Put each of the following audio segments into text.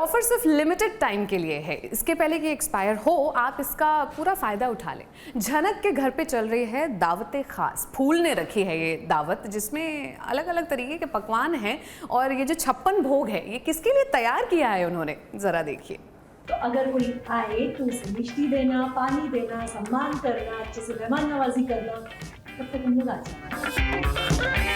Offer सिर्फ limited time के लिए है, इसके पहले कि एक्सपायर हो आप इसका पूरा फायदा उठा लें। झनक के घर पे चल रही है दावत खास। फूल ने रखी है ये दावत, जिसमें अलग अलग तरीके के पकवान हैं और ये जो 56 भोग है ये किसके लिए तैयार किया है उन्होंने, जरा देखिए। तो अगर कोई आए तो उसे मिष्टी देना, पानी देना, सम्मान करना, अच्छे से मेहमान नवाजी करना, तब तक हम लोग आ जाए।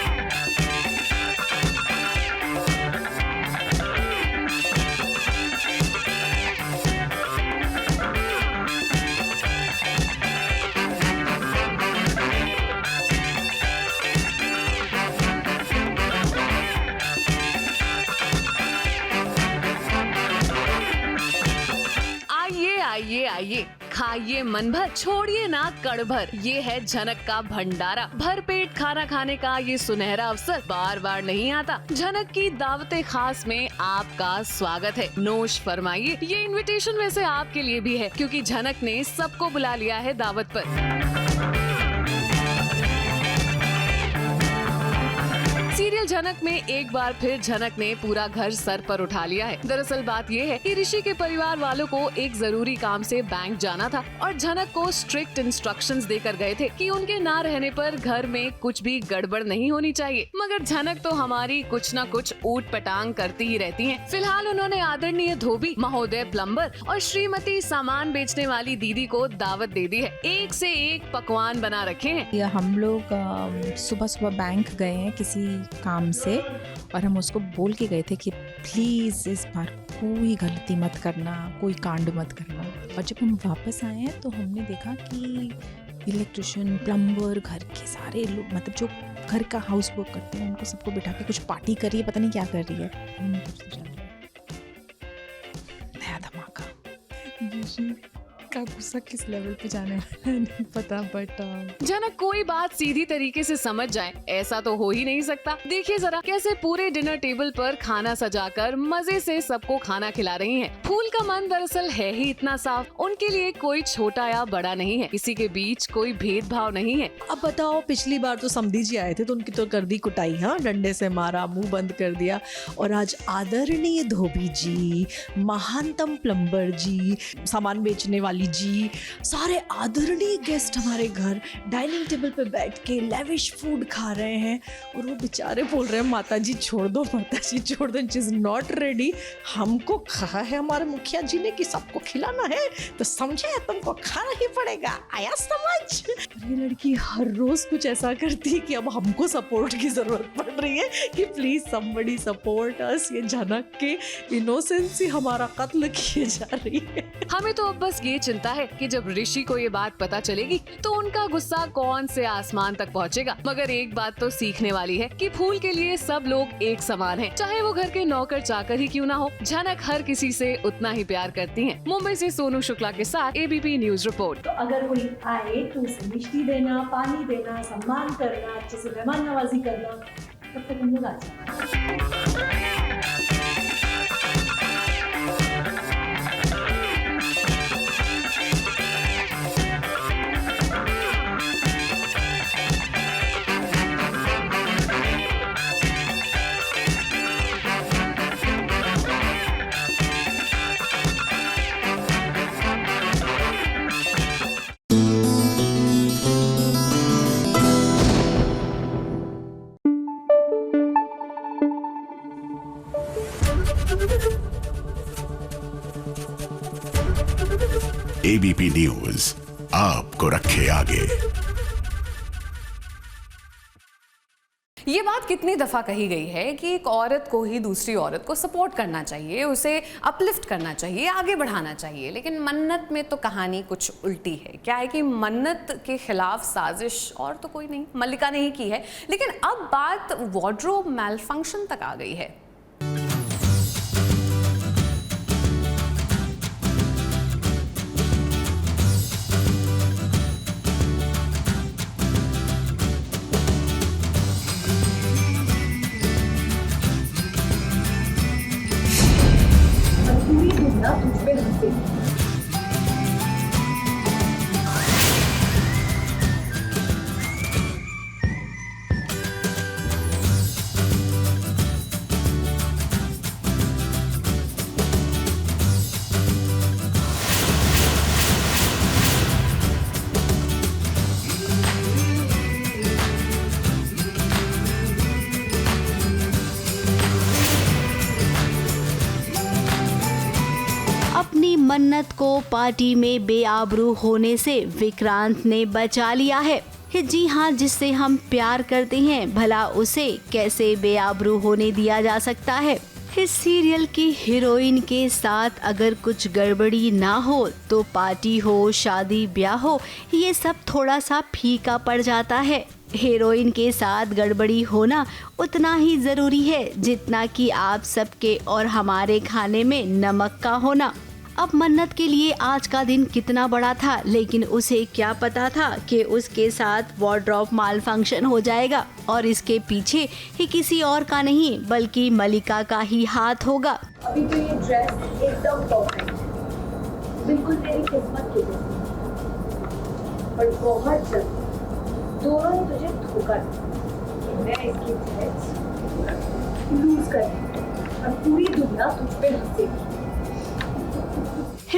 आइए आइए, खाइए मन भर, छोड़िए ना कड़ भर। ये है झनक का भंडारा। भर पेट खाना खाने का ये सुनहरा अवसर बार बार नहीं आता। झनक की दावते खास में आपका स्वागत है, नोश फरमाइए। ये इनविटेशन वैसे आपके लिए भी है, क्योंकि झनक ने सबको बुला लिया है दावत पर। सीरियल झनक में एक बार फिर झनक ने पूरा घर सर पर उठा लिया है। दरअसल बात ये है कि ऋषि के परिवार वालों को एक जरूरी काम से बैंक जाना था और झनक को स्ट्रिक्ट इंस्ट्रक्शंस देकर गए थे कि उनके ना रहने पर घर में कुछ भी गड़बड़ नहीं होनी चाहिए। मगर झनक तो हमारी कुछ न कुछ ऊट पटांग करती ही रहती हैं। फिलहाल उन्होंने आदरणीय धोबी, महोदय प्लम्बर और श्रीमती सामान बेचने वाली दीदी को दावत दे दी है। एक से एक पकवान बना रखे हैं। हम लोग सुबह सुबह बैंक गए हैं किसी काम से और हम उसको बोल के गए थे कि प्लीज इस बार कोई गलती मत करना, कोई कांड मत करना। और जब हम वापस आए हैं तो हमने देखा कि इलेक्ट्रिशियन, प्लम्बर, घर के सारे लोग, मतलब जो घर का हाउस वर्क करते हैं उनको सबको बिठा के कुछ पार्टी कर रही है, पता नहीं क्या कर रही है। नया धमाका। का गुस्सा किस लेवल पे जाने वाला है नहीं पता, बट झनक कोई बात सीधी तरीके से समझ जाए ऐसा तो हो ही नहीं सकता। देखिए जरा कैसे पूरे डिनर टेबल पर खाना सजाकर मजे से सबको खाना खिला रही हैं। फूल का मन दरअसल है ही इतना साफ, उनके लिए कोई छोटा या बड़ा नहीं है, किसी के बीच कोई भेदभाव नहीं है। अब बताओ, पिछली बार तो समधी जी आए थे तो उनकी तो कर दी कुटाई, हाँ, डंडे से मारा, मुंह बंद कर दिया। और आज आदरणीय धोबी जी, महानतम प्लम्बर जी, सामान बेचने वाली जी, सारे आदरणीय गेस्ट हमारे घर डाइनिंग टेबल पे बैठ के लेविश फूड खा रहे हैं और वो बेचारे बोल रहे हैं माता जी छोड़ दो, माता जी छोड़ दो, इज नॉट रेडी। हमको कहा है हमारे मुखिया जी ने कि सबको खिलाना है तो समझे तुमको खाना ही पड़ेगा, आया समझ। ये लड़की हर रोज कुछ ऐसा करती है कि अब हमको सपोर्ट की जरूरत पड़ रही है कि प्लीज समबडी सपोर्ट अस। ये झनक के इनोसेंसी हमारा कत्ल किए जा रही है। हमें तो अब बस ये चिंता है कि जब ऋषि को ये बात पता चलेगी तो उनका गुस्सा कौन से आसमान तक पहुंचेगा। मगर एक बात तो सीखने वाली है कि फूल के लिए सब लोग एक समान हैं, चाहे वो घर के नौकर चाकर ही क्यों ना हो। झनक हर किसी से उतना ही प्यार करती हैं। मुंबई से सोनू शुक्ला के साथ एबीपी न्यूज रिपोर्ट। तो अगर कोई आए तो उसे मिष्टी देना, पानी देना, सम्मान करना, अच्छे से मेहमान नवाजी करना, तब तक हम लोग आ जाए। एबीपी न्यूज आपको रखे आगे। ये बात कितनी दफा कही गई है कि एक औरत को ही दूसरी औरत को सपोर्ट करना चाहिए, उसे अपलिफ्ट करना चाहिए, आगे बढ़ाना चाहिए। लेकिन मन्नत में तो कहानी कुछ उल्टी है। क्या है कि मन्नत के खिलाफ साजिश और तो कोई नहीं, मल्लिका ने ही की है। लेकिन अब बात वार्डरोब मैलफंक्शन तक आ गई है। मन्नत को पार्टी में बेआबरू होने से विक्रांत ने बचा लिया है। जी हाँ, जिससे हम प्यार करते हैं भला उसे कैसे बेआबरू होने दिया जा सकता है। इस सीरियल की हीरोइन के साथ अगर कुछ गड़बड़ी ना हो तो पार्टी हो, शादी ब्याह हो, ये सब थोड़ा सा फीका पड़ जाता है। हीरोइन के साथ गड़बड़ी होना उतना ही ज़रूरी है जितना कि आप सबके और हमारे खाने में नमक का होना। अब मन्नत के लिए आज का दिन कितना बड़ा था, लेकिन उसे क्या पता था कि उसके साथ वार्डरोब माल फंक्शन हो जाएगा और इसके पीछे ही किसी और का नहीं बल्कि मलिका का ही हाथ होगा। अभी तो ये ड्रेस एकदम परफेक्ट है, बिल्कुल तेरी किस्मत की जैसी। पर बहुत जल्द दोनों ने तुझे धोखा दिया कि मैं इसकी ड्रेस लूज कर दूंगी और पूरी दुनिया तुझ पे हंसेगी।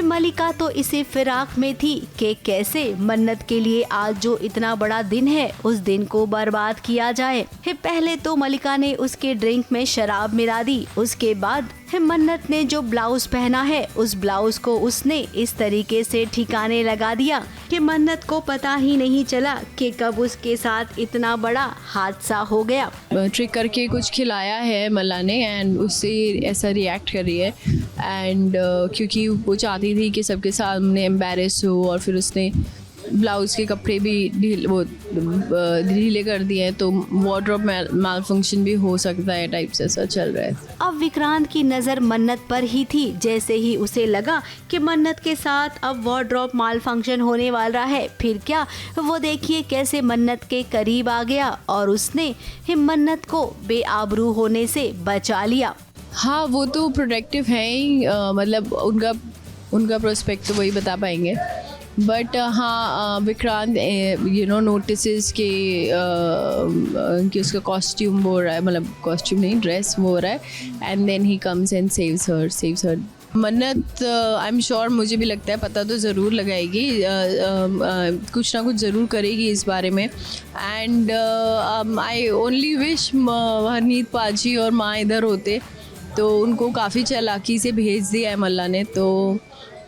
मलिका तो इसे फिराक में थी कि कैसे मन्नत के लिए आज जो इतना बड़ा दिन है उस दिन को बर्बाद किया जाए। पहले तो मलिका ने उसके ड्रिंक में शराब मिला दी, उसके बाद मन्नत ने जो ब्लाउज पहना है उस ब्लाउज को उसने इस तरीके से ठिकाने लगा दिया कि मन्नत को पता ही नहीं चला कि कब उसके साथ इतना बड़ा हादसा हो गया। ट्रिक करके कुछ खिलाया है मल्ला ने एंड उससे ऐसा रिएक्ट कर रही है एंड क्योंकि वो चाहती थी कि सबके सामने एम्बैरेस हो और फिर उसने ब्लाउज़ के कपड़े भी ढीले कर दिए हैं तो वार्डरोब माल फंक्शन भी हो सकता है टाइप से ऐसा चल रहा है। अब विक्रांत की नज़र मन्नत पर ही थी। जैसे ही उसे लगा कि मन्नत के साथ अब वार्डरोब माल फंक्शन होने वाला है, फिर क्या वो देखिए कैसे मन्नत के करीब आ गया और उसने मन्नत को बेआबरू होने से बचा लिया। हाँ, वो तो प्रोटेक्टिव है ही, मतलब उनका प्रोस्पेक्ट तो वही बता पाएंगे। बट हाँ, विक्रांत नोटिस कि उसका कॉस्ट्यूम वो हो रहा है, मतलब कॉस्ट्यूम नहीं ड्रेस वो हो रहा है and then he comes and saves her. Mannat I am sure, मुझे भी लगता है पता तो ज़रूर लगाएगी, कुछ ना कुछ ज़रूर करेगी इस बारे में। And I only wish Harneet पाजी और माँ इधर होते तो उनको काफ़ी चालाकी से भेज दिया है मल्ला ने, तो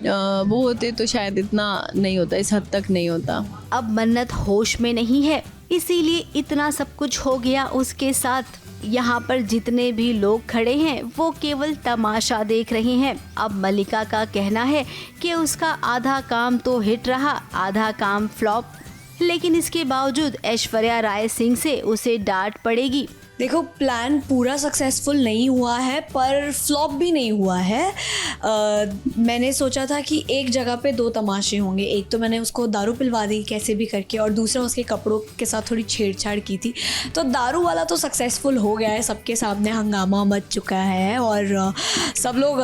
वो होते तो शायद इतना नहीं होता, इस हद तक नहीं होता। अब मन्नत होश में नहीं है, इसीलिए इतना सब कुछ हो गया उसके साथ। यहाँ पर जितने भी लोग खड़े हैं वो केवल तमाशा देख रहे हैं। अब मलिका का कहना है कि उसका आधा काम तो हिट रहा, आधा काम फ्लॉप, लेकिन इसके बावजूद ऐश्वर्या राय सिंह से उसे डांट पड़ेगी। देखो, प्लान पूरा सक्सेसफुल नहीं हुआ है पर फ्लॉप भी नहीं हुआ है। मैंने सोचा था कि एक जगह पे दो तमाशे होंगे, एक तो मैंने उसको दारू पिलवा दी कैसे भी करके और दूसरा उसके कपड़ों के साथ थोड़ी छेड़छाड़ की थी। तो दारू वाला तो सक्सेसफुल हो गया है, सबके सामने हंगामा मच चुका है और सब लोग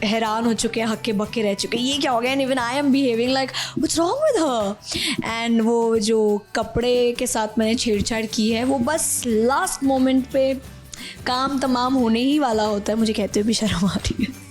हैरान हो चुके हैं, हक्के बक्के रह चुके हैं, ये क्या हो गया। And even I am behaving like what's wrong with her. And वो जो कपड़े के साथ मैंने छेड़छाड़ की है वो बस लास्ट मोमेंट पे काम तमाम होने ही वाला होता है। मुझे कहते हुए भी शर्म आ रही है।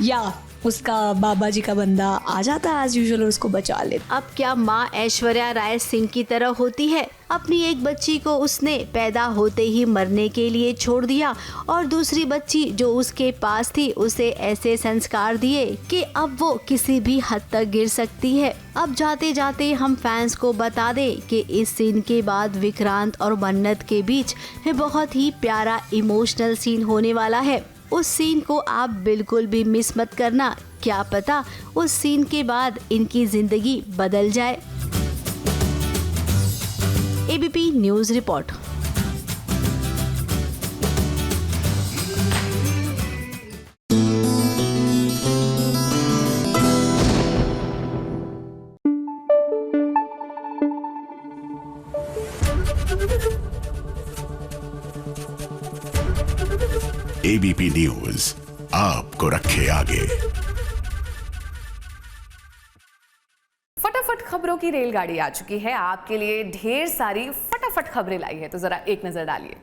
या उसका बाबा जी का बंदा आ जाता है एज यूजुअल और उसको बचा लेता। अब क्या माँ ऐश्वर्या राय सिंह की तरह होती है? अपनी एक बच्ची को उसने पैदा होते ही मरने के लिए छोड़ दिया और दूसरी बच्ची जो उसके पास थी उसे ऐसे संस्कार दिए कि अब वो किसी भी हद तक गिर सकती है। अब जाते जाते हम फैंस को बता दें कि इस सीन के बाद विक्रांत और मन्नत के बीच बहुत ही प्यारा इमोशनल सीन होने वाला है। उस सीन को आप बिल्कुल भी मिस मत करना, क्या पता उस सीन के बाद इनकी जिंदगी बदल जाए। ABP news report. ABP news आपको रखे आगे। फटाफट खबरों की रेलगाड़ी आ चुकी है, आपके लिए ढेर सारी फटाफट खबरें लाई है, तो जरा एक नजर डालिए।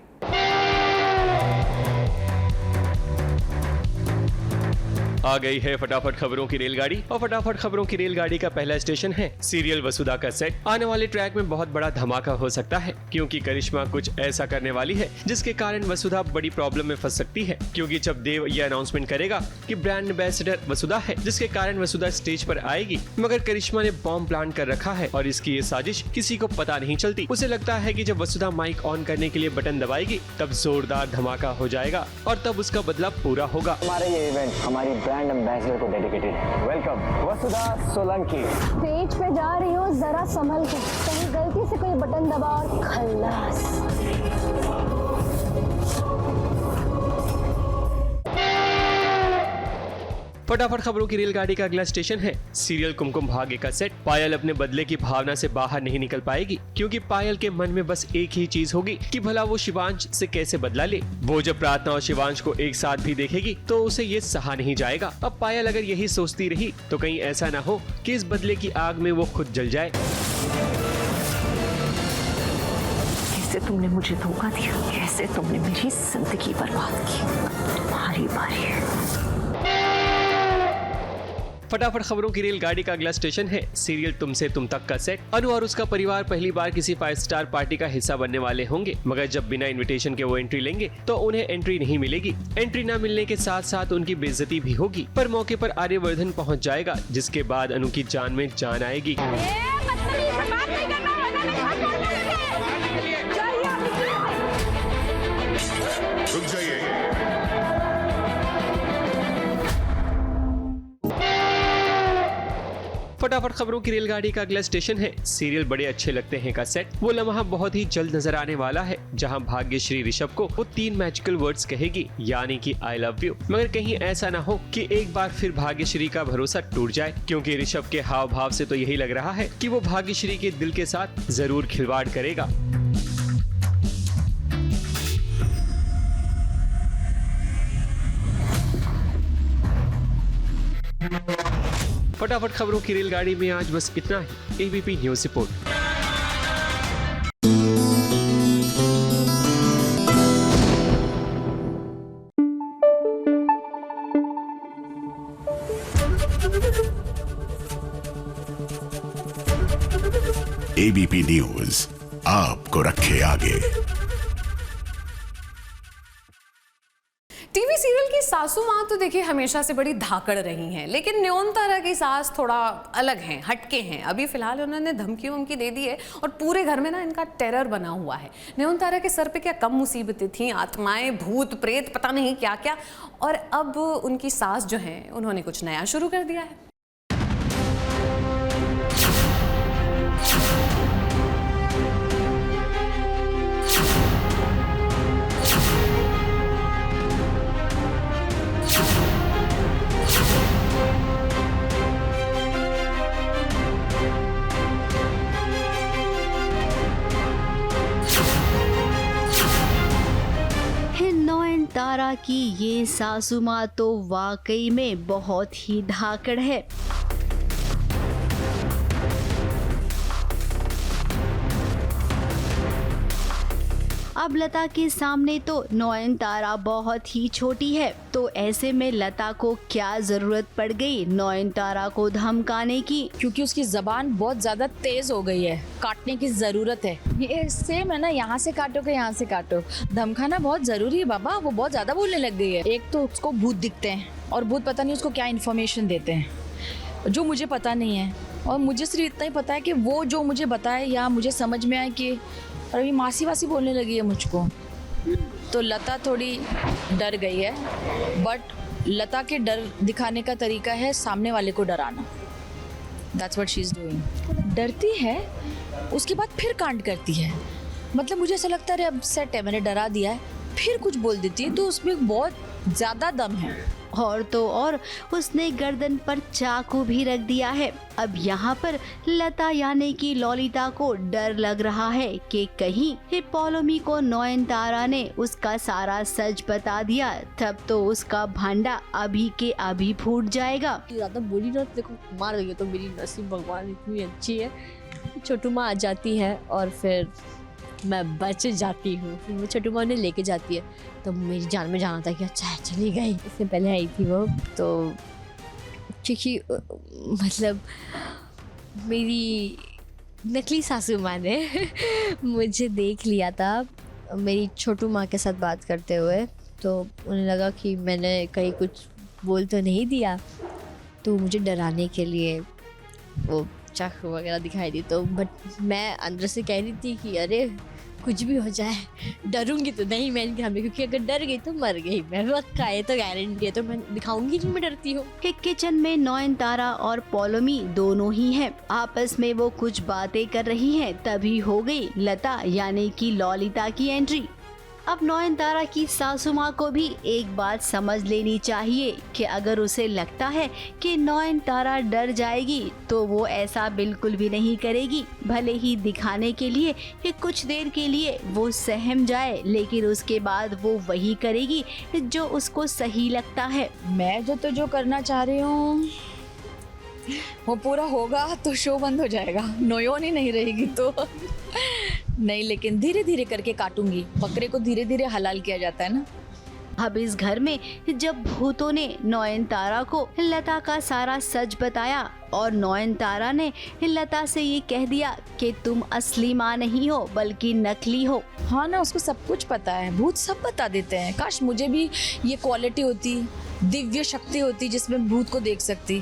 आ गई है फटाफट खबरों की रेलगाड़ी और फटाफट खबरों की रेलगाड़ी का पहला स्टेशन है सीरियल वसुधा का सेट। आने वाले ट्रैक में बहुत बड़ा धमाका हो सकता है क्योंकि करिश्मा कुछ ऐसा करने वाली है जिसके कारण वसुधा बड़ी प्रॉब्लम में फंस सकती है। क्योंकि जब देव ये अनाउंसमेंट करेगा कि ब्रांड एम्बेसडर वसुधा है, जिसके कारण वसुधा स्टेज पर आएगी, मगर करिश्मा ने बॉम्ब प्लान कर रखा है और इसकी ये साजिश किसी को पता नहीं चलती। उसे लगता है कि जब वसुधा माइक ऑन करने के लिए बटन दबाएगी तब जोरदार धमाका हो जाएगा और तब उसका बदला पूरा होगा। हमारा ये इवेंट हमारी ब्रांड एम्बेसडर को डेडिकेटेड है। वेलकम वसुधा सोलंकी। स्टेज पे जा रही हो, जरा संभल के, कहीं गलती से कोई बटन दबा और खल्लास। फटाफट खबरों की रेलगाड़ी का अगला स्टेशन है सीरियल कुमकुम भाग्य का सेट। पायल अपने बदले की भावना से बाहर नहीं निकल पाएगी क्योंकि पायल के मन में बस एक ही चीज होगी कि भला वो शिवांश से कैसे बदला ले। वो जब प्रार्थना और शिवांश को एक साथ भी देखेगी तो उसे ये सहा नहीं जाएगा। अब पायल अगर यही सोचती रही तो कहीं ऐसा ना हो कि इस बदले की आग में वो खुद जल जाए। कैसे तुमने मुझे धोखा दिया, कैसे तुमने मेरी जिंदगी बर्बाद की। तुम्हारी बारी है। फटाफट खबरों की रेलगाड़ी का अगला स्टेशन है सीरियल तुमसे तुम तक का सेट। अनु और उसका परिवार पहली बार किसी 5 स्टार पार्टी का हिस्सा बनने वाले होंगे, मगर जब बिना इनविटेशन के वो एंट्री लेंगे तो उन्हें एंट्री नहीं मिलेगी। एंट्री न मिलने के साथ साथ उनकी बेइज्जती भी होगी। पर मौके पर आर्यवर्धन पहुंच जाएगा, जिसके बाद अनु की जान में जान आएगी। रुक जाइए। फटाफट खबरों की रेलगाड़ी का अगला स्टेशन है सीरियल बड़े अच्छे लगते हैं का सेट। वो लम्हा बहुत ही जल्द नजर आने वाला है जहां भाग्यश्री ऋषभ को वो 3 मैजिकल वर्ड्स कहेगी, यानी कि आई लव यू। मगर कहीं ऐसा ना हो कि एक बार फिर भाग्यश्री का भरोसा टूट जाए, क्योंकि ऋषभ के हाव भाव से तो यही लग रहा है कि वो भाग्यश्री के दिल के साथ जरूर खिलवाड़ करेगा। फटाफट खबरों की रेलगाड़ी में आज बस इतना ही। ABP news report. ABP news आपको रखे आगे। टीवी सीरियल की सासू माँ तो देखिए हमेशा से बड़ी धाकड़ रही हैं, लेकिन न्योनतारा की सास थोड़ा अलग हैं, हटके हैं। अभी फिलहाल उन्होंने धमकी वमकी दे दी है और पूरे घर में ना इनका टेरर बना हुआ है। न्योनतारा के सर पे क्या कम मुसीबतें थीं, आत्माएं, भूत प्रेत, पता नहीं क्या क्या, और अब उनकी सास जो हैं उन्होंने कुछ नया शुरू कर दिया है। तारा की ये सासू माँ तो वाकई में बहुत ही धाकड़ है। अब लता के सामने तो नयनतारा बहुत ही छोटी है, तो ऐसे में लता को क्या जरूरत पड़ गई नयनतारा को धमकाने की? क्योंकि उसकी जबान बहुत ज्यादा तेज हो गई है, काटने की जरूरत है। ये सेम है ना, यहाँ से काटो के यहाँ से काटो। धमकाना बहुत जरूरी है बाबा, वो बहुत ज्यादा बोलने लग गई है। एक तो उसको भूत दिखते हैं और भूत पता नहीं उसको क्या इन्फॉर्मेशन देते हैं जो मुझे पता नहीं है, और मुझे सिर्फ इतना ही पता है कि वो जो मुझे बताए या मुझे समझ में आए कि और अभी मासी वासी बोलने लगी है मुझको, तो लता थोड़ी डर गई है। बट लता के डर दिखाने का तरीका है सामने वाले को डराना। That's what she is doing. डरती है, उसके बाद फिर कांड करती है। मतलब मुझे ऐसा लगता है अब सेट है, मैंने डरा दिया है, फिर कुछ बोल देती है, तो उसमें बहुत ज़्यादा दम है। और तो और उसने गर्दन पर चाकू भी रख दिया है। अब यहाँ पर लता यानी कि ललिता को डर लग रहा है कि कहीं हिप्पोलोमी को नयनतारा ने उसका सारा सच बता दिया, तब तो उसका भांडा अभी के अभी फूट जाएगा। ज़्यादा बुरी ना देखो, मार गई तो मेरी नसीब भगवान इतनी अच्छी है। छोटू माँ आ जाती है और फिर मैं बच जाती हूँ। फिर वो छोटू माँ ने लेके जाती है, तो मेरी जान में जाना था कि अच्छा है चली गई। इससे पहले आई थी वो, तो क्योंकि मतलब मेरी नकली सासू माँ ने मुझे देख लिया था मेरी छोटू माँ के साथ बात करते हुए, तो उन्हें लगा कि मैंने कहीं कुछ बोल तो नहीं दिया, तो मुझे डराने के लिए वो चाकू वगैरह दिखाई दी। तो बट मैं अंदर से कह रही थी कि अरे कुछ भी हो जाए डरूंगी तो नहीं मैं इनके सामने, क्योंकि अगर डर गई तो मर गई मैं, पक्का है तो गारंटी है, तो मैं दिखाऊंगी नहीं मैं डरती हूँ। किचन में नयनतारा और पौलोमी दोनों ही हैं। आपस में वो कुछ बातें कर रही हैं, तभी हो गई लता यानी कि ललिता की एंट्री। अब नयनतारा की सासू माँ को भी एक बात समझ लेनी चाहिए कि अगर उसे लगता है कि नयनतारा डर जाएगी तो वो ऐसा बिल्कुल भी नहीं करेगी। भले ही दिखाने के लिए कि कुछ देर के लिए वो सहम जाए, लेकिन उसके बाद वो वही करेगी जो उसको सही लगता है। मैं जो करना चाह रही हूँ वो पूरा होगा तो शो बंद हो जाएगा, नोयोन ही नहीं रहेगी तो नहीं, लेकिन धीरे धीरे करके काटूंगी। बकरे को धीरे धीरे हलाल किया जाता है ना। अब इस घर में जब भूतों ने नयनतारा को लता का सारा सच बताया और नयनतारा ने लता से ये कह दिया कि तुम असली माँ नहीं हो बल्कि नकली हो। हाँ ना, उसको सब कुछ पता है, भूत सब बता देते हैं। काश मुझे भी ये क्वालिटी होती, दिव्य शक्ति होती जिसमें भूत को देख सकती।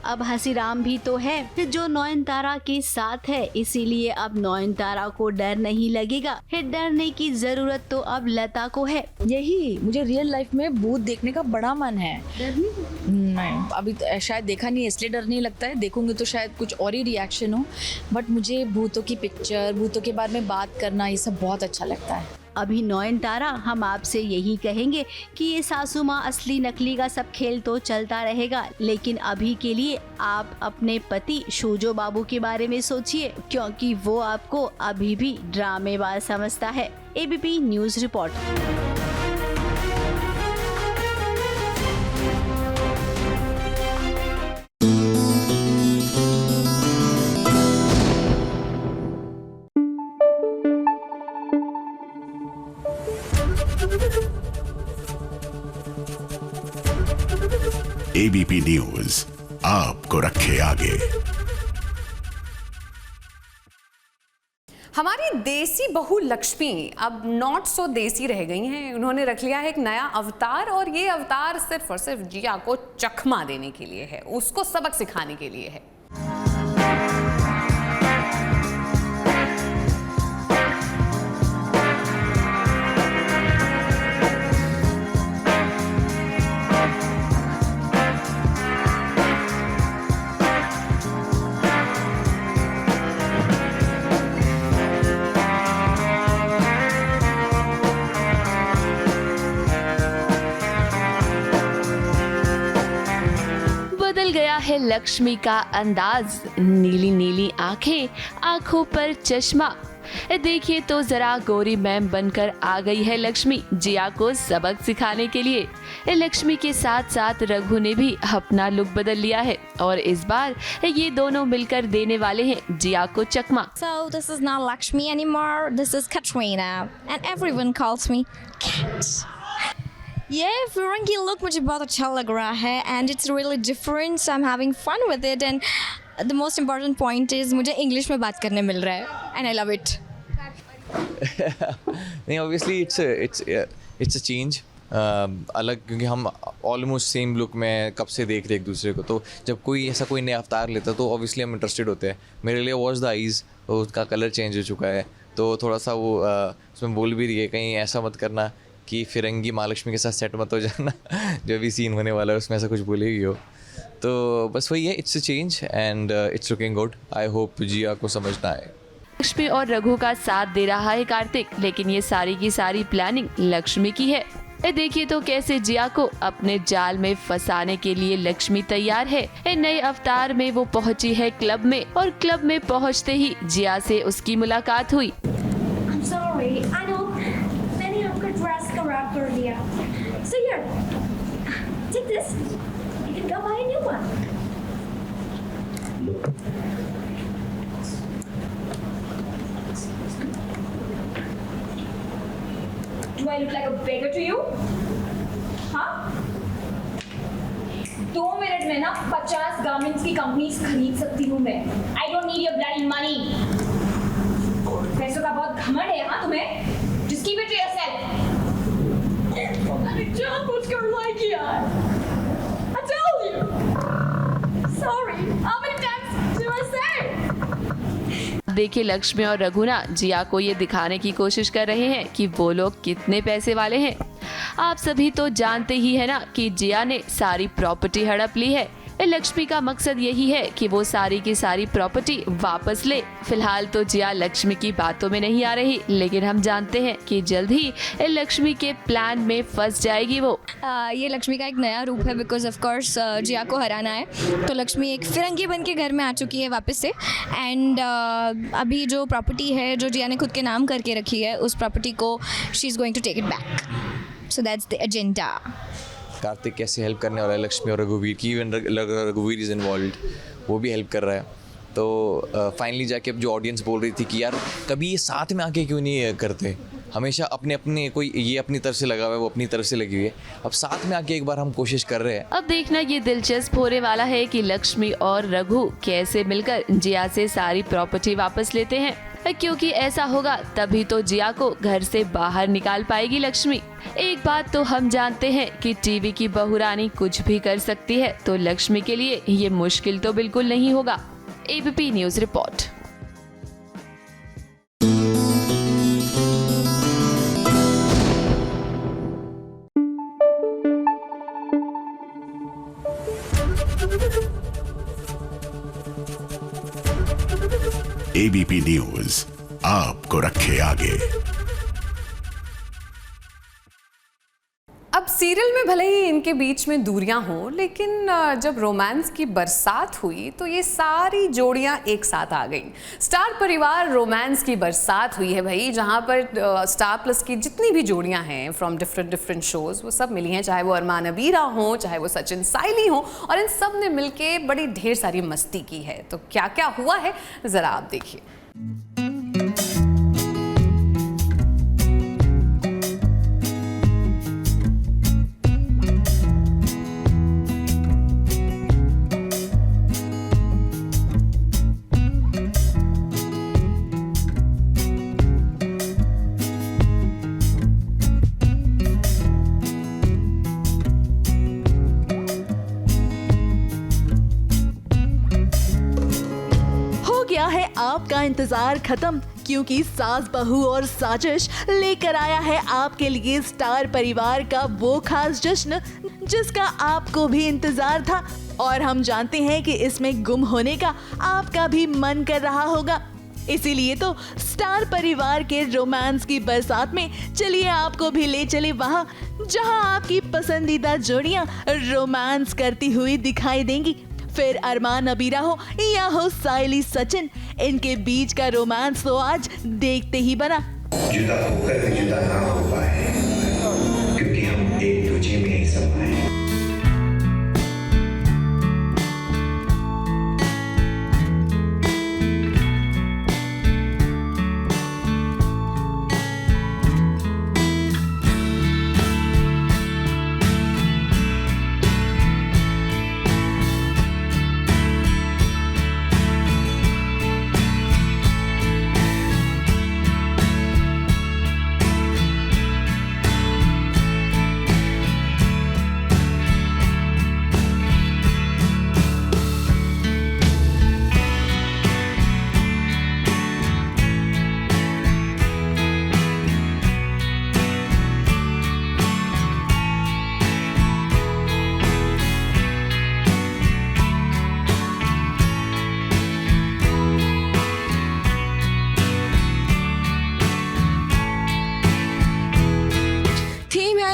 अब हसीराम भी तो है जो नयनतारा के साथ है, इसीलिए अब नयनतारा को डर नहीं लगेगा। डरने की जरूरत तो अब लता को है। यही मुझे रियल लाइफ में भूत देखने का बड़ा मन है। नहीं, अभी तो शायद देखा नहीं है इसलिए डर नहीं लगता है, देखूंगी तो शायद कुछ और ही रिएक्शन हो। बट मुझे भूतों की पिक्चर, भूतों के बारे में बात करना, ये सब बहुत अच्छा लगता है। अभी नयनतारा हम आपसे यही कहेंगे कि ये सासू माँ असली नकली का सब खेल तो चलता रहेगा, लेकिन अभी के लिए आप अपने पति शोजो बाबू के बारे में सोचिए, क्योंकि वो आपको अभी भी ड्रामेबाज समझता है। ABP news report. ABP news आपको रखे आगे। हमारी देसी बहू लक्ष्मी अब नॉट सो देसी रह गई हैं। उन्होंने रख लिया है एक नया अवतार, और ये अवतार सिर्फ और सिर्फ जिया को चकमा देने के लिए है, उसको सबक सिखाने के लिए है। गया है लक्ष्मी का अंदाज, नीली नीली आंखें, आंखों पर चश्मा। देखिए तो जरा गोरी मैम बनकर आ गई है लक्ष्मी जिया को सबक सिखाने के लिए। लक्ष्मी के साथ साथ रघु ने भी अपना लुक बदल लिया है और इस बार ये दोनों मिलकर देने वाले हैं जिया को चकमा। So this is not Lakshmi anymore, this is Katrina and everyone calls me Cat. ये फिरंगी लुक मुझे बहुत अच्छा लग रहा है and it's really different, so I'm having fun with it and the most important point is मुझे English में बात करने मिल रहा है and I love it. नहीं, obviously it's a change, अलग, क्योंकि हम ऑलमोस्ट सेम लुक में कब से देख रहे एक दूसरे को, तो जब कोई ऐसा कोई नया अवतार लेता तो ऑब्वियसली हम इंटरेस्टेड होते हैं। मेरे लिए वॉच द आइज़, उसका कलर चेंज हो चुका है, तो थोड़ा सा वो उसमें बोल भी रही है कहीं ऐसा मत करना कि फिरंगी महालक्ष्मी के साथ सेट मत हो जाना जो भी सीन होने वाला है उसमें ऐसा कुछ बोलेगी हो, तो बस वही है, it's a change and it's looking good. I hope Jiya को समझना आए। लक्ष्मी और रघु का साथ दे रहा है कार्तिक, लेकिन ये सारी की सारी प्लानिंग लक्ष्मी की है। देखिए तो कैसे जिया को अपने जाल में फंसाने के लिए लक्ष्मी तैयार है। नए अवतार में वो पहुंची है क्लब में और क्लब में पहुंचते ही जिया से उसकी मुलाकात हुई। I'm sorry, I know मैंने आपका ड्रेस खराब कर दिया। So here, take this. You can go buy a new one. I look like a beggar to you? हाँ? 2 मिनट में ना 50 गारमेंट्स की कंपनीज खरीद सकती हूँ मैं. I don't need your bloody money. पैसों का बहुत घमंड है हाँ तुम्हें? Just keep it to yourself. अरे जानबूझकर lie किया. I told you. Sorry. How many times do I say? देखिए लक्ष्मी और रघु ना जिया को ये दिखाने की कोशिश कर रहे हैं कि वो लोग कितने पैसे वाले हैं। आप सभी तो जानते ही है ना कि जिया ने सारी प्रॉपर्टी हड़प ली है। लक्ष्मी का मकसद यही है कि वो सारी की सारी प्रॉपर्टी वापस ले। फिलहाल तो जिया लक्ष्मी की बातों में नहीं आ रही, लेकिन हम जानते हैं कि जल्द ही लक्ष्मी के प्लान में फंस जाएगी वो। ये लक्ष्मी का एक नया रूप है बिकॉज ऑफ कोर्स जिया को हराना है, तो लक्ष्मी एक फिरंगी बन के घर में आ चुकी है वापस से। एंड अभी जो प्रॉपर्टी है जो जिया ने खुद के नाम करके रखी है, उस प्रॉपर्टी को she is going to take it back. So that's the agenda. Kartik कैसे हेल्प करने वाला है लक्ष्मी और रघुवीर की, इवन रघुवीर इज़ इन्वॉल्व, वो भी हेल्प कर रहा है। तो फाइनली जाके अब जो ऑडियंस बोल रही थी कि यार कभी ये साथ में आके क्यों नहीं करते, हमेशा अपने अपने कोई ये अपनी तरफ से लगा हुआ है, वो अपनी तरफ से लगी हुई है, अब साथ में आके एक बार हम कोशिश कर रहे हैं। अब देखना ये दिलचस्प होने वाला है कि लक्ष्मी और रघु कैसे मिलकर जिया से सारी प्रॉपर्टी वापस लेते हैं, क्योंकि ऐसा होगा तभी तो जिया को घर से बाहर निकाल पाएगी लक्ष्मी। एक बात तो हम जानते हैं कि टीवी की बहुरानी कुछ भी कर सकती है, तो लक्ष्मी के लिए ये मुश्किल तो बिल्कुल नहीं होगा। ABP news report. ABP news आपको रखे आगे। अब सीरियल में भले ही इनके बीच में दूरियां हों, लेकिन जब रोमांस की बरसात हुई तो ये सारी जोड़ियां एक साथ आ गईं। स्टार परिवार रोमांस की बरसात हुई है भाई, जहां पर स्टार प्लस की जितनी भी जोड़ियां हैं फ्रॉम डिफरेंट शोज वो सब मिली हैं, चाहे वो अरमान अबीरा हो, चाहे वो सचिन साइली हो, और इन सब ने मिलके बड़ी ढेर सारी मस्ती की है। तो क्या क्या हुआ है जरा आप देखिए। आपका इंतजार खत्म, क्योंकि सास बहू और साजिश लेकर आया है आपके लिए स्टार परिवार का वो खास जश्न जिसका आपको भी इंतजार था, और हम जानते हैं कि इसमें गुम होने का आपका भी मन कर रहा होगा। इसीलिए तो स्टार परिवार के रोमांस की बरसात में चलिए आपको भी ले चले वहाँ जहाँ आपकी पसंदीदा जोड़ियाँ रोमांस करती हुई दिखाई देंगी। फिर अरमान अबीरा हो या हो साइली सचिन, इनके बीच का रोमांस तो आज देखते ही बना। जुदा होकर भी जुदा ना हो पाए, क्योंकि हम एक दूजे में ही समाये।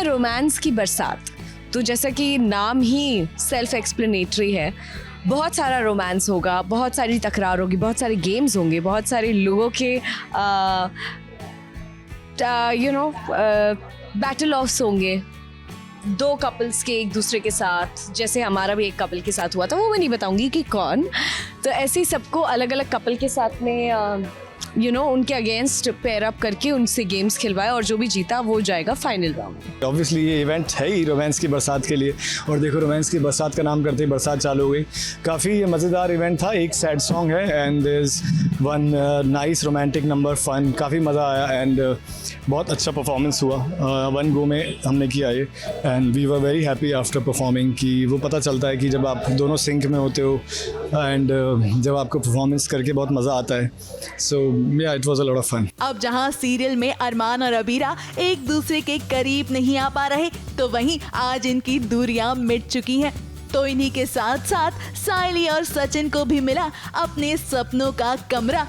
रोमांस की बरसात, तो जैसा कि नाम ही सेल्फ एक्सप्लेनेटरी है, बहुत सारा रोमांस होगा, बहुत सारी तकरार होगी, बहुत सारे गेम्स होंगे, बहुत सारे लोगों के बैटल ऑफ्स होंगे, दो कपल्स के एक दूसरे के साथ, जैसे हमारा भी एक कपल के साथ हुआ था, वो मैं नहीं बताऊंगी कि कौन। तो ऐसे ही सबको अलग अलग कपल के साथ में उनके अगेंस्ट पेयर अप करके उनसे गेम्स खिलवाए और जो भी जीता वो जाएगा फाइनल राउंड। ऑब्वियसली ये इवेंट है ही रोमांस की बरसात के लिए, और देखो रोमांस की बरसात का नाम करते ही बरसात चालू हो गई। काफ़ी मज़ेदार इवेंट था। एक सैड सॉन्ग है and there is one nice romantic number, fun, काफ़ी मज़ा आया एंड बहुत अच्छा परफॉर्मेंस हुआ। 1 गो में हमने किया ये and we were very happy after performing कि वो पता चलता है कि जब आप दोनों सिंक में होते हो एंड जब आपको परफॉर्मेंस करके बहुत मज़ा आता है। So yeah it was a lot of fun. अब जहां सीरियल में अरमान और अबीरा एक दूसरे के करीब नहीं आ पा रहे, तो वहीं आज इनकी दूरियां मिट चुकी हैं। तो इन्हीं के साथ साथ सायली और सचिन को भी मिला अपने सपनों का कमरा।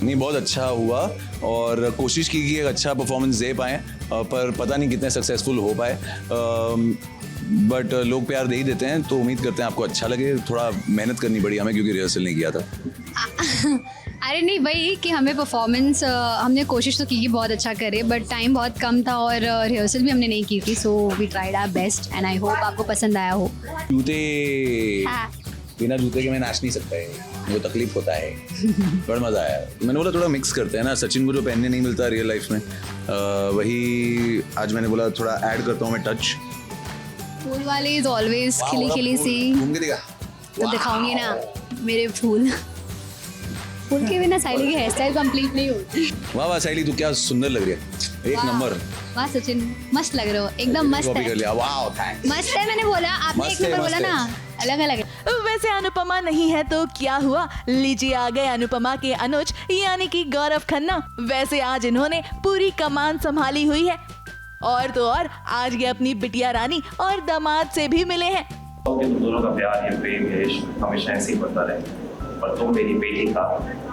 नहीं, बहुत अच्छा हुआ और कोशिश की कि एक अच्छा परफॉर्मेंस दे पाएँ, पर पता नहीं कितने सक्सेसफुल हो पाए। बट लोग प्यार दे ही देते हैं, तो उम्मीद करते हैं आपको अच्छा लगे। थोड़ा मेहनत करनी पड़ी हमें क्योंकि रिहर्सल नहीं किया था। अरे नहीं, वही कि हमें परफॉर्मेंस हमने कोशिश तो की कि बहुत अच्छा करे, बट टाइम बहुत कम था और रिहर्सल भी हमने नहीं की थी। So we tried our best and I hope आपको पसंद आया हो। जूते बिना जूते के मैं नाच नहीं सकता है, मुझे तकलीफ होता है। बड़ा मज़ा आया। मैंने बोला थोड़ा मिक्स करते हैं ना, सचिन को जो पहनने नहीं मिलता रियल लाइफ में, वही आज मैंने बोला थोड़ा ऐड करता हूँ मैं टच। फूल वाले इज ऑलवेज खिली खिली सी, घूम के दिखा तो दिखाऊंगी ना मेरे फूल। फूल के बिना सायली की हेयर स्टाइल कंप्लीट नहीं होती। वाह वाह सायली, तू क्या सुंदर लग रही है, एक नंबर। वाह सचिन, मस्त लग रहे हो, एकदम मस्त कॉपी है। कर लिया, वाह थैंक्स। मस्त है, मैंने बोला, आपने एक नंबर बोला ना, अलग अलग। वैसे अनुपमा नहीं है तो क्या हुआ, लीजिए आ गए अनुपमा के अनुज यानी कि गौरव खन्ना। वैसे आज इन्होंने पूरी कमान संभाली हुई है, और तो और आज ये अपनी बिटिया रानी और दामाद से भी मिले हैं। तुम दोनों का प्यार, ये प्रेम, ये इश्क हमेशा ऐसे ही बढ़ता रहे, और तुम मेरी बेटी का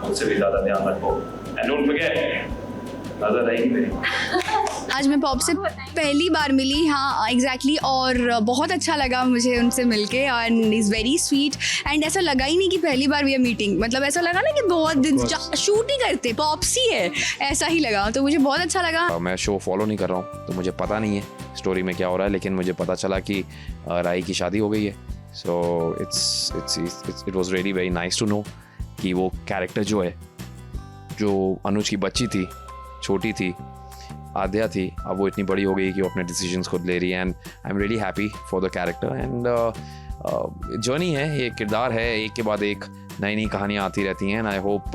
मुझसे भी ज्यादा ध्यान रखो। एंड डोंट फॉरगेट, नजर रहेगी मेरी। आज मैं पॉप से पहली बार मिली, हाँ एग्जैक्टली, और बहुत अच्छा लगा मुझे उनसे मिलके, and is very sweet. And ऐसा लगा ही नहीं कि पहली बार वी आर मीटिंग, मतलब ऐसा लगा ना कि बहुत दिन शूट ही करते, पॉप्सी है, ऐसा ही लगा। तो मुझे बहुत अच्छा लगा। मैं शो फॉलो नहीं कर रहा हूँ तो मुझे पता नहीं है स्टोरी में क्या हो रहा है, लेकिन मुझे पता चला कि राई की शादी हो गई है। So it was really very nice to know कि वो कैरेक्टर जो है, जो अनुज की बच्ची थी, छोटी थी, आद्या थी, अब वो इतनी बड़ी हो गई कि वो अपने डिसीजंस खुद ले रही है। And I am really happy for the character. And journey है, ये किरदार है, एक के बाद एक नई नई कहानियाँ आती रहती हैं। And I hope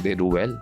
they do well.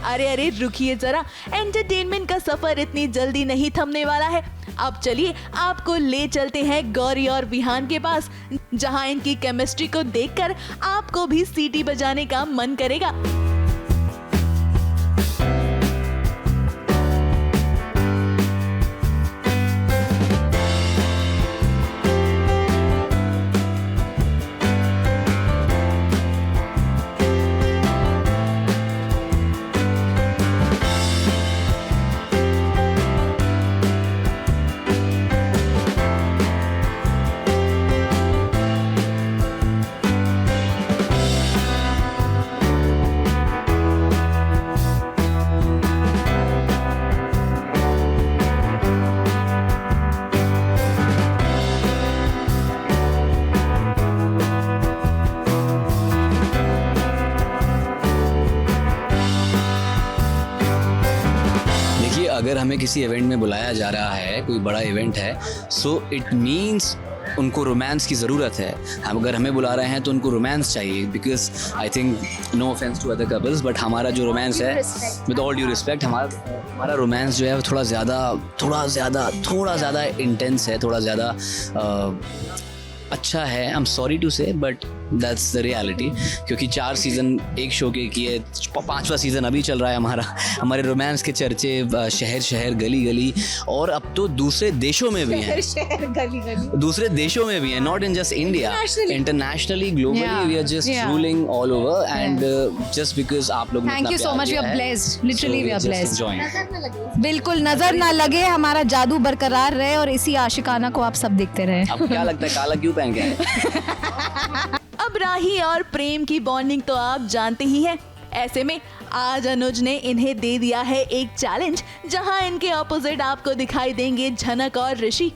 अरे अरे रुकिए जरा, एंटरटेनमेंट का सफर इतनी जल्दी नहीं थमने वाला है। अब चलिए आपको ले चलते हैं गौरी और विहान के पास, जहां इनकी केमिस्ट्री को देखकर आपको भी सीटी बजाने का मन करेगा। अगर हमें किसी इवेंट में बुलाया जा रहा है, कोई बड़ा इवेंट है, सो इट मीन्स उनको रोमांस की ज़रूरत है। हम अगर हमें बुला रहे हैं तो उनको रोमांस चाहिए, because I think, no offence to other couples, but हमारा जो रोमांस है, विद ऑल ड्यू रिस्पेक्ट, हमारा रोमांस जो है वो थोड़ा ज़्यादा इंटेंस है, थोड़ा ज़्यादा अच्छा है। आई एम सॉरी टू से, बट दैट्स द रियलिटी। क्योंकि 4 सीज़न एक शो के किए, 5वां सीज़न अभी चल रहा है हमारे रोमांस के चर्चे शहर शहर गली गली, और अब तो दूसरे देशों में भी हैं, शहर गली गली, दूसरे देशों में भी हैं, not in just India, internationally, globally we are just ruling all over, and just because आप लोग, thank you so much, we are blessed, literally we are blessed. बिल्कुल नजर ना लगे, हमारा जादू बरकरार रहे और इसी आशिकाना को आप सब देखते रहे। आपको क्या लगता है काला क्यों पहन के आए? अब राही और प्रेम की बॉन्डिंग तो आप जानते ही हैं। ऐसे में आज अनुज ने इन्हें दे दिया है एक चैलेंज, जहां इनके ऑपोजिट आपको दिखाई देंगे झनक और ऋषि।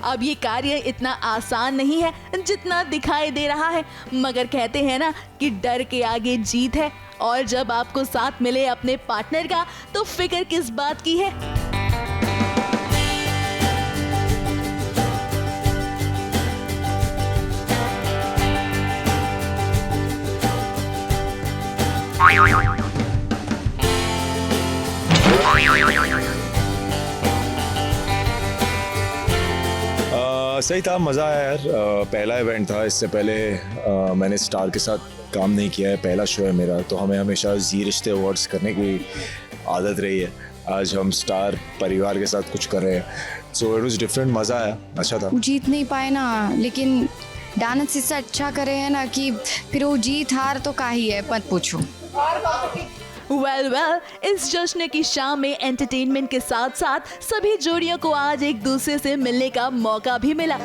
अब ये कार्य इतना आसान नहीं है जितना दिखाई दे रहा है, मगर कहते हैं ना कि डर के आगे जीत है, और जब आपको साथ मिले अपने पार्टनर का तो फिक्र किस बात की है। सही था, मज़ा आया यार। पहला इवेंट था, इससे पहले मैंने स्टार के साथ काम नहीं किया है, पहला शो है मेरा, तो हमें हमेशा जी रिश्ते अवार्ड्स करने की आदत रही है। आज हम स्टार परिवार के साथ कुछ कर रहे हैं, सो इट वाज डिफरेंट, मज़ा आया, अच्छा था। जीत नहीं पाए ना, लेकिन डांस इससे अच्छा करे है ना कि फिर वो जीत हार तो का ही है, मत पूछो। वेल इस जश्न की शाम में एंटरटेनमेंट के साथ साथ सभी जोड़ियों को आज एक दूसरे से मिलने का मौका भी मिला।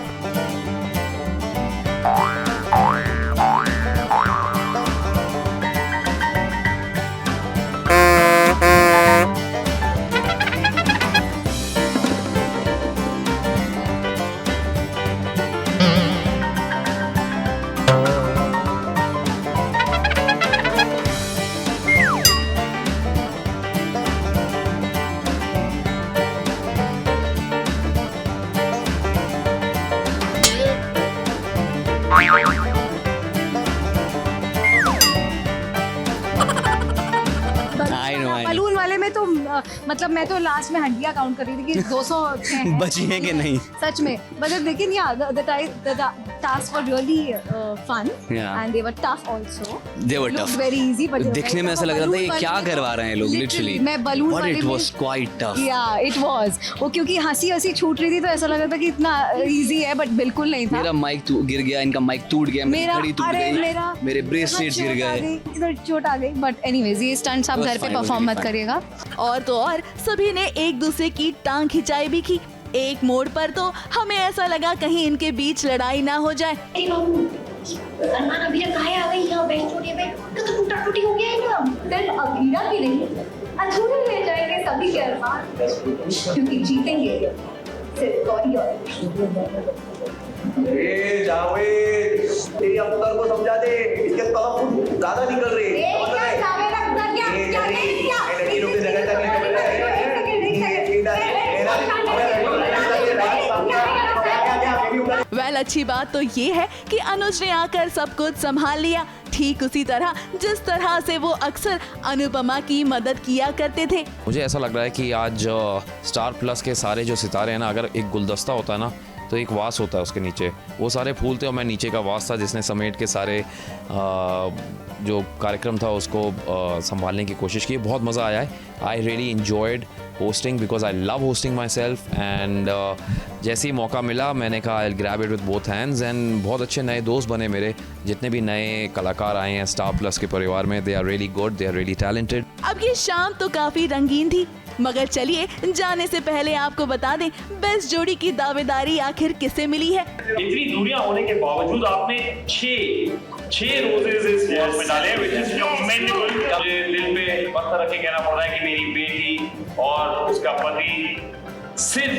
बलून वाले में तो मतलब मैं तो लास्ट में हड्डियां काउंट कर रही थी कि 200 बची हैं कि नहीं, सच में। मतलब लेकिन the tasks were really fun and they were tough also. They were tough. Very easy, but दिखने में ऐसा लग रहा था ये क्या करवा रहे हैं लोग, लिटरली। मैं बलून वाले में, But it was quite tough. Yeah, it was. वो क्योंकि हंसी छूट रही थी तो ऐसा लग रहा था कि इतना इजी है, बट बिल्कुल नहीं था। मेरा माइक गिर गया, इनका माइक टूट गया, मेरी घड़ी टूट गई, मेरे ब्रेसलेट्स गिर गए, इधर चोट आ गई। बट एनीवेज ये स्टंट्स आप घर पे परफॉर्म मत करिएगा। और तो और सभी ने एक दूसरे की टांग खिंचाई भी की। एक मोड़ पर तो हमें ऐसा लगा कहीं इनके बीच लड़ाई ना हो जाए। सलमान अभी कहाँ आ गई यहाँ बेंच छोड़िए पे तो टूटा टूटी हो गया है ना। सिर्फ अभीरा की नहीं, अधूरे रह जाएंगे सभी के अरमान, क्योंकि जीतेंगे सिर्फ गौरी और जावेद, तेरी अफ्तार को समझा दे, इसके तरफ ज्यादा निकल रही है। वेल अच्छी बात तो ये है कि अनुज ने आकर सब कुछ संभाल लिया, ठीक उसी तरह जिस तरह से वो अक्सर अनुपमा की मदद किया करते थे। मुझे ऐसा लग रहा है कि आज स्टार प्लस के सारे जो सितारे हैं ना, अगर एक गुलदस्ता होता है ना तो एक वास होता है उसके नीचे, वो सारे फूल थे और मैं नीचे का वास था जिसने समेट के सारे जो कार्यक्रम था उसको संभालने की कोशिश की। बहुत मज़ा आया है। I really enjoyed hosting because I love hosting my self and जैसे ही मौका मिला मैंने कहा आई grab it with both hands and बहुत अच्छे नए दोस्त बने मेरे। जितने भी नए कलाकार आए हैं स्टार प्लस के परिवार में, they are really good, they are really talented. अब ये शाम तो काफी रंगीन थी, मगर चलिए जाने से पहले आपको बता दें बेस्ट जोड़ी की दावेदारी आखिर किसे मिली है। इतनी दूरियां होने के बावजूद आपने 6 रोजेस इस वॉल में डाले, व्हिच इज कमेंडेबल। मुझे दिल पे पत्थर रख के कहना पड़ रहा है कि मेरी बेटी और उसका पति सिर्फ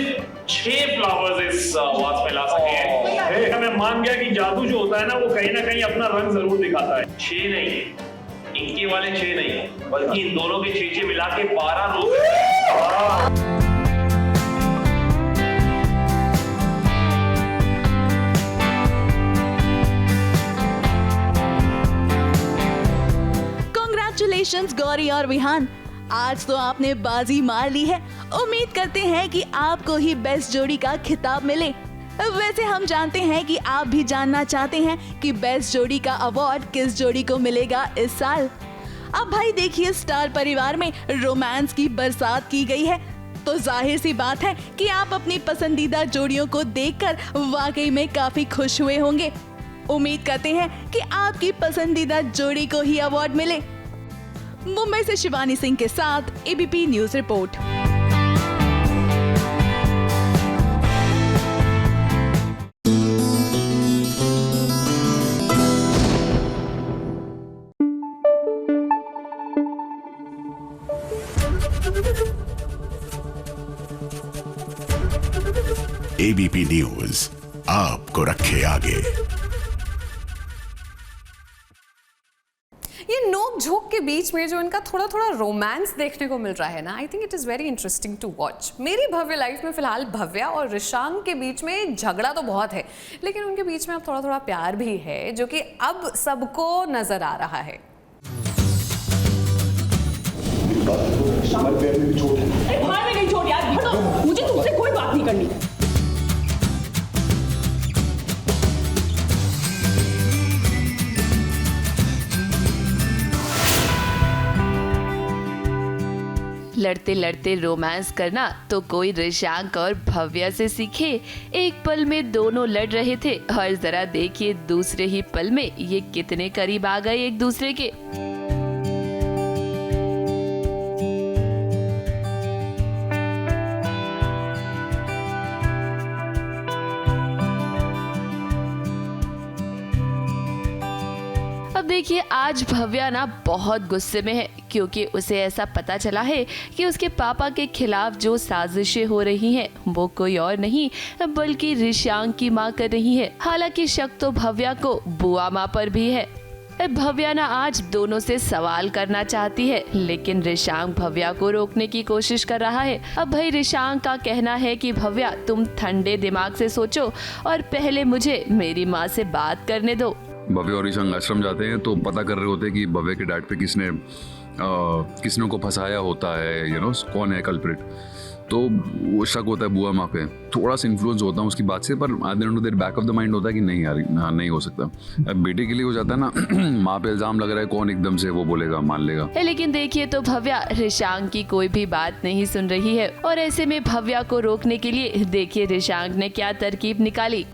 6 फ्लावर्स इस वास में ला सके हैं। मैं मान गया कि जादू जो होता है ना वो कहीं ना कहीं अपना रंग जरूर दिखाता है। 6 नहीं, इनके वाले 6 नहीं, बल्कि इन दोनों के 6 मिला के 12 रोज। कॉन्ग्रेचुलेशंस गौरी और विहान, आज तो आपने बाजी मार ली है। उम्मीद करते हैं कि आपको ही बेस्ट जोड़ी का खिताब मिले। वैसे हम जानते हैं कि आप भी जानना चाहते हैं कि बेस्ट जोड़ी का अवार्ड किस जोड़ी को मिलेगा इस साल। अब भाई देखिए, स्टार परिवार में रोमांस की बरसात की गई है, तो जाहिर सी बात है कि आप अपनी पसंदीदा जोड़ियों को देखकर वाकई में काफी खुश हुए होंगे। उम्मीद करते हैं कि आपकी पसंदीदा जोड़ी को ही अवार्ड मिले। मुंबई से शिवानी सिंह के साथ ABP news report. ABP news आपको रखे आगे। ये नोक झोंक के बीच में जो इनका थोड़ा थोड़ा रोमांस देखने को मिल रहा है ना, I think it is very interesting to watch. मेरी भव्य लाइफ में फिलहाल भव्या और रिशांक के बीच में झगड़ा तो बहुत है, लेकिन उनके बीच में अब थोड़ा थोड़ा प्यार भी है, जो कि अब सबको नजर आ रहा है। पैर में भी चोट है। भाड़ में गई चोट यार, भड़ो, मुझे तुमसे कोई बात नहीं करनी। लड़ते लड़ते रोमांस करना तो कोई रिशांक और भव्या से सीखे। एक पल में दोनों लड़ रहे थे और जरा देखिए दूसरे ही पल में ये कितने करीब आ गए एक दूसरे के। अब देखिए, आज भव्या ना बहुत गुस्से में है, क्योंकि उसे ऐसा पता चला है कि उसके पापा के खिलाफ जो साजिशें हो रही हैं वो कोई और नहीं बल्कि रिशांक की माँ कर रही है। हालांकि शक तो भव्या को बुआ माँ पर भी है। भव्या ना आज दोनों से सवाल करना चाहती है, लेकिन रिशांक भव्या को रोकने की कोशिश कर रहा है। अब भाई रिशांक का कहना है कि भव्या तुम ठंडे दिमाग से सोचो और पहले मुझे मेरी माँ से बात करने दो। भव्या और रिशांक आश्रम जाते हैं तो पता कर रहे होते हैं कि भव्या के डैड पे किसने को फंसाया होता है, यू नो, कौन है कल्प्रिट। तो वो शक होता है बुआ माँ पे, थोड़ा सा इन्फ्लुएंस होता है उसकी बात से, पर at the end of the day back of the mind होता है कि नहीं यार, हाँ नहीं हो सकता। अब बेटे के लिए हो जाता है ना, माँ पे इल्जाम लग रहा है, कौन एकदम से वो बोलेगा, मान लेगा। लेकिन देखिए तो भव्या रिशांक की कोई भी बात नहीं सुन रही है, और ऐसे में भव्या को रोकने के लिए देखिए रिशांक ने क्या तरकीब निकाली।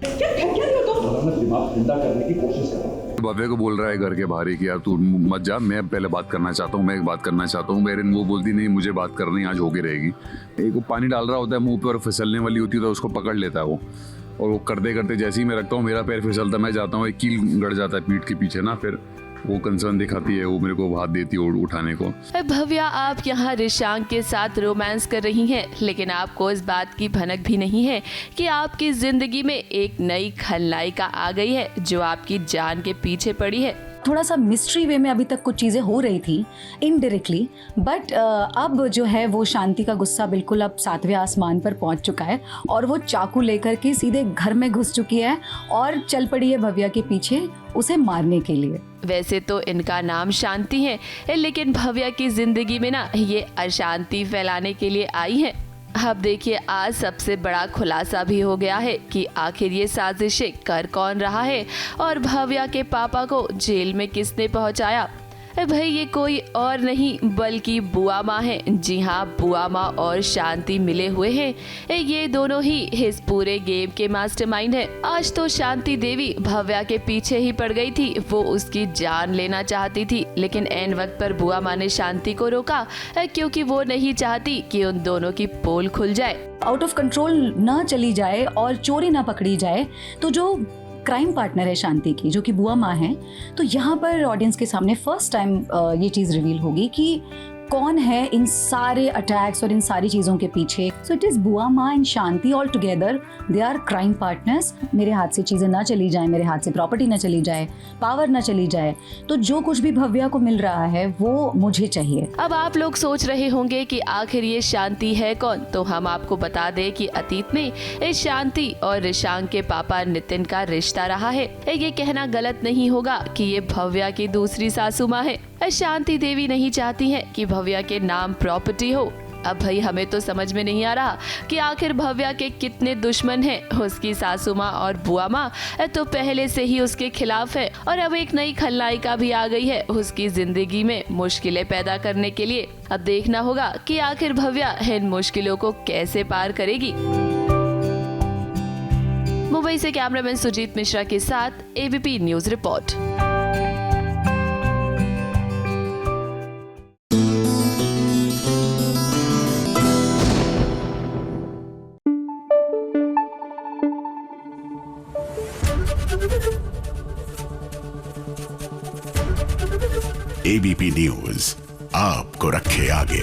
दिमाग ठंडा करने की कोशिश कर रहा हूं। भव्या को बोल रहा है घर के बाहर ही कि यार तू मत जा, मैं पहले बात करना चाहता हूँ, मैं एक बात करना चाहता हूँ। मेरे वो बोलती नहीं, मुझे बात करनी आज होके रहेगी। एक वो पानी डाल रहा होता है मुंह पे और फिसलने वाली होती है तो उसको पकड़ लेता है वो, और वो करते करते जैसे ही मैं रखता हूँ मेरा पैर फिसलता, मैं जाता हूँ, एक कील गड़ जाता है पीठ के पीछे ना, फिर वो कंसर्न दिखाती है, वो मेरे को हाथ देती है उठाने को। भव्या आप यहाँ रिशांक के साथ रोमांस कर रही हैं, लेकिन आपको इस बात की भनक भी नहीं है कि आपकी जिंदगी में एक नई खलनायिका आ गई है जो आपकी जान के पीछे पड़ी है। थोड़ा सा मिस्ट्री वे में अभी तक कुछ चीज़ें हो रही थी इनडायरेक्टली, बट अब जो है वो शांति का गुस्सा बिल्कुल अब 7वें आसमान पर पहुंच चुका है और वो चाकू लेकर के सीधे घर में घुस चुकी है और चल पड़ी है भव्या के पीछे उसे मारने के लिए। वैसे तो इनका नाम शांति है, लेकिन भव्या की जिंदगी में ना ये अशांति फैलाने के लिए आई है। अब देखिए आज सबसे बड़ा खुलासा भी हो गया है कि आखिर ये साजिशें कर कौन रहा है और भव्या के पापा को जेल में किसने पहुंचाया। भाई ये कोई और नहीं बल्कि बुआ माँ है। जी हाँ, बुआ माँ और शांति मिले हुए हैं। ये दोनों ही इस पूरे गेम के मास्टरमाइंड है। आज तो शांति देवी भव्या के पीछे ही पड़ गई थी, वो उसकी जान लेना चाहती थी, लेकिन एन वक्त पर बुआ माँ ने शांति को रोका क्योंकि वो नहीं चाहती कि उन दोनों की पोल खुल जाए, आउट ऑफ कंट्रोल ना चली जाए और चोरी ना पकड़ी जाए। तो जो क्राइम पार्टनर है शांति की, जो कि बुआ माँ है, तो यहाँ पर ऑडियंस के सामने फर्स्ट टाइम ये चीज़ रिवील होगी कि कौन है इन सारे अटैक्स और इन सारी चीज़ों के पीछे? सो इट इज़ बुआ माँ and Shanti all together, they are crime partners. मेरे हाथ से चीज़ें ना चली जाए, मेरे हाथ से प्रॉपर्टी ना चली जाए, पावर ना चली जाए, तो जो कुछ भी भव्या को मिल रहा है वो मुझे चाहिए। अब आप लोग सोच रहे होंगे कि आखिर ये शांति है कौन, तो हम आपको बता दें कि अतीत में इस शांति और रिशांक के पापा नितिन का रिश्ता रहा है। ये कहना गलत नहीं होगा कि ये भव्या की दूसरी सासू माँ है। शांति देवी नहीं चाहती है कि भव्या के नाम प्रॉपर्टी हो। अब भाई हमें तो समझ में नहीं आ रहा कि आखिर भव्या के कितने दुश्मन हैं। उसकी सासू माँ और बुआ माँ तो पहले से ही उसके खिलाफ है और अब एक नई खलनायिका भी आ गई है उसकी जिंदगी में मुश्किलें पैदा करने के लिए। अब देखना होगा कि आखिर भव्या इन मुश्किलों को कैसे पार करेगी। मुंबई से कैमरामैन सुजीत मिश्रा के साथ ABP news report. ABP news आपको रखे आगे।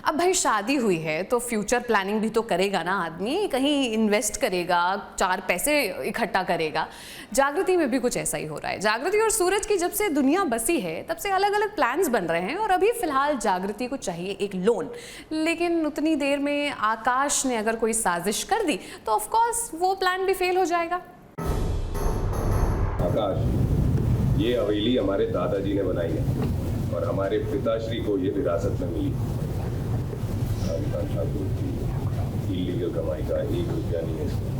अब भाई शादी हुई है तो फ्यूचर प्लानिंग भी तो करेगा ना आदमी, कहीं इन्वेस्ट करेगा, 4 पैसे इकट्ठा करेगा। जागृति में भी कुछ ऐसा ही हो रहा है। जागृति और सूरज की जब से दुनिया बसी है तब से अलग अलग प्लान्स बन रहे हैं और अभी फिलहाल जागृति को चाहिए एक लोन। लेकिन उतनी देर में आकाश ने अगर कोई साजिश कर दी तो ऑफ कोर्स वो प्लान भी फेल हो जाएगा। आकाश, ये हवेली हमारे दादाजी ने बनाई है और हमारे पिताश्री को ये विरासत में मिली। ठाकुर की इलीगल कमाई का 1 रुपया नहीं है इसमें।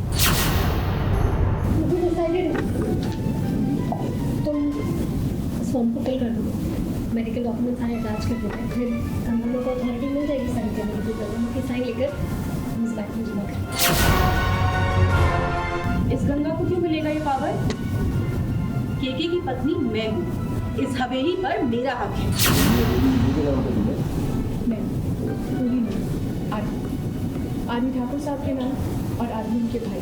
तुम इस फॉर्म को फिल कर दो, मेडिकल डॉक्यूमेंट सारे अटैच कर देते हैं, फिर कंपनी को अथॉरिटी मिल जाएगी साइन करने की, गंगा की साइन लेकर हम इस बैंक में जमा करें। इस गंगा को क्यों मिलेगा ये पावर? केके की पत्नी मैं हूँ, इस हवेली पर मेरा हक है। आदमी ठाकुर साहब के नाम और आदमी उनके भाई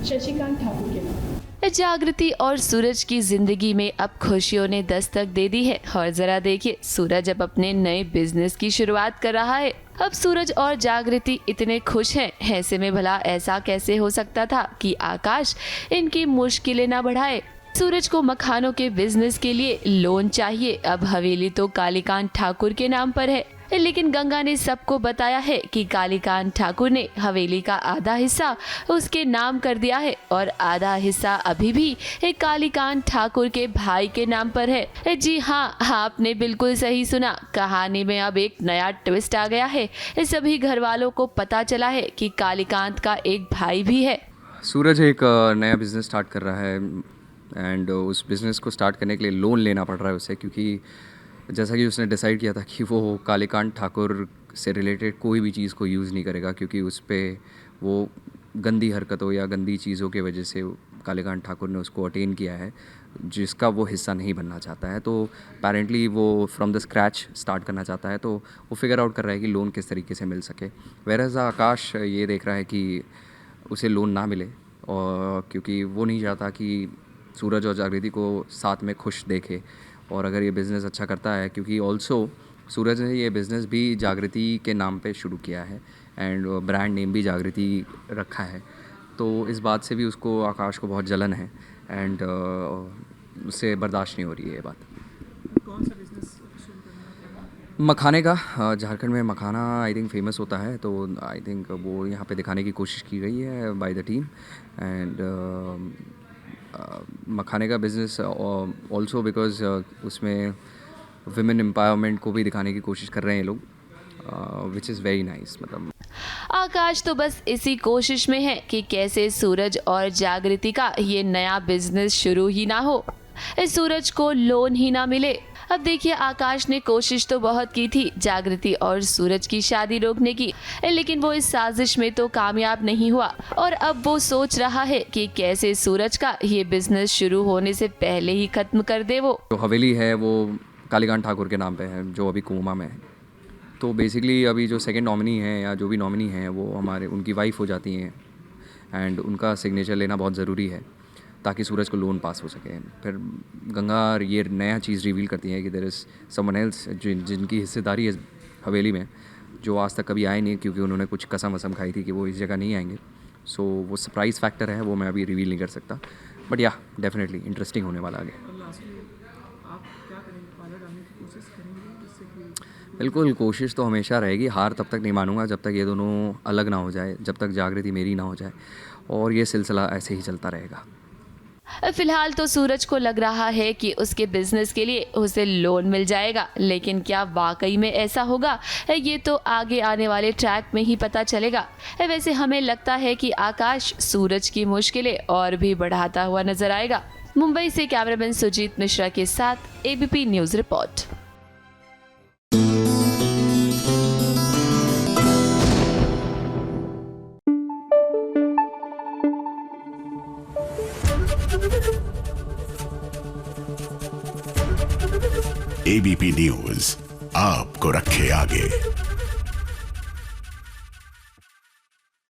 शशिकांत ठाकुर के नाम। जागृति और सूरज की जिंदगी में अब खुशियों ने दस्तक दे दी है। और जरा देखिए, सूरज अब अपने नए बिजनेस की शुरुआत कर रहा है। अब सूरज और जागृति इतने खुश हैं, ऐसे में भला ऐसा कैसे हो सकता था कि आकाश इनकी मुश्किलें ना बढ़ाए। सूरज को मखानों के बिजनेस के लिए लोन चाहिए। अब हवेली तो कालीकांत ठाकुर के नाम पर है, लेकिन गंगा ने सबको बताया है कि कालीकांत ठाकुर ने हवेली का आधा हिस्सा उसके नाम कर दिया है और आधा हिस्सा अभी भी एक कालीकांत ठाकुर के भाई के नाम पर है। जी हाँ, आपने बिल्कुल सही सुना। कहानी में अब एक नया ट्विस्ट आ गया है। सभी घर वालों को पता चला है कि कालीकांत का एक भाई भी है। सूरज एक नया बिजनेस स्टार्ट कर रहा है एंड उस बिज़नेस को स्टार्ट करने के लिए लोन लेना पड़ रहा है उसे, क्योंकि जैसा कि उसने डिसाइड किया था कि वो कालीकांत ठाकुर से रिलेटेड कोई भी चीज़ को यूज़ नहीं करेगा, क्योंकि उस पर वो गंदी हरकतों या गंदी चीज़ों की वजह से कालीकांत ठाकुर ने उसको अटेन किया है, जिसका वो हिस्सा नहीं बनना चाहता है। तो अपेरेंटली वो फ्रॉम द स्क्रैच स्टार्ट करना चाहता है। तो वो फिगर आउट कर रहा है कि लोन किस तरीके से मिल सके। वेरएज़ आकाश ये देख रहा है कि उसे लोन ना मिले, और क्योंकि वो नहीं चाहता कि सूरज और जागृति को साथ में खुश देखे। और अगर ये बिज़नेस अच्छा करता है, क्योंकि ऑल्सो सूरज ने ये बिज़नेस भी जागृति के नाम पे शुरू किया है एंड ब्रांड नेम भी जागृति रखा है, तो इस बात से भी उसको आकाश को बहुत जलन है एंड उससे बर्दाश्त नहीं हो रही है ये बात। कौन सा बिज़नेस मखाने का, झारखंड में मखाना आई थिंक फेमस होता है, तो आई थिंक वो यहाँ पे दिखाने की कोशिश की गई है बाय द टीम एंड मखाने का बिज़नेस ऑल्सो बिकॉज उसमें विमेन एम्पावरमेंट को भी दिखाने की कोशिश कर रहे हैं लोग, विच इज़ वेरी नाइस। मतलब आकाश तो बस इसी कोशिश में है कि कैसे सूरज और जागृति का ये नया बिजनेस शुरू ही ना हो, इस सूरज को लोन ही ना मिले। अब देखिए, आकाश ने कोशिश तो बहुत की थी जागृति और सूरज की शादी रोकने की, लेकिन वो इस साजिश में तो कामयाब नहीं हुआ और अब वो सोच रहा है कि कैसे सूरज का ये बिजनेस शुरू होने से पहले ही खत्म कर दे। वो जो हवेली है वो कालीकांत ठाकुर के नाम पे है, जो अभी कोमा में है। तो बेसिकली अभी जो सेकंड नॉमिनी है या जो भी नॉमिनी है वो उनकी वाइफ हो जाती हैं एंड उनका सिग्नेचर लेना बहुत ज़रूरी है। ताकि सूरज को लोन पास हो सके। फिर गंगा ये नया चीज़ रिवील करती है कि देयर इज़ समवन एल्स जिनकी हिस्सेदारी है हवेली में, जो आज तक कभी आए नहीं क्योंकि उन्होंने कुछ कसम वसम खाई थी कि वो इस जगह नहीं आएंगे। सो वो सरप्राइज़ फैक्टर है, वो मैं अभी रिवील नहीं कर सकता, बट या डेफिनेटली इंटरेस्टिंग होने वाला आगे। बिल्कुल, कोशिश तो हमेशा रहेगी। हार तब तक नहीं मानूंगा जब तक ये दोनों अलग ना हो जाए, जब तक जागृति मेरी ना हो जाए, और ये सिलसिला ऐसे ही चलता रहेगा। फिलहाल तो सूरज को लग रहा है कि उसके बिजनेस के लिए उसे लोन मिल जाएगा, लेकिन क्या वाकई में ऐसा होगा, ये तो आगे आने वाले ट्रैक में ही पता चलेगा। वैसे हमें लगता है कि आकाश सूरज की मुश्किलें और भी बढ़ाता हुआ नजर आएगा। मुंबई से कैमरामैन सुजीत मिश्रा के साथ ABP news report. ABP news आपको रखे आगे।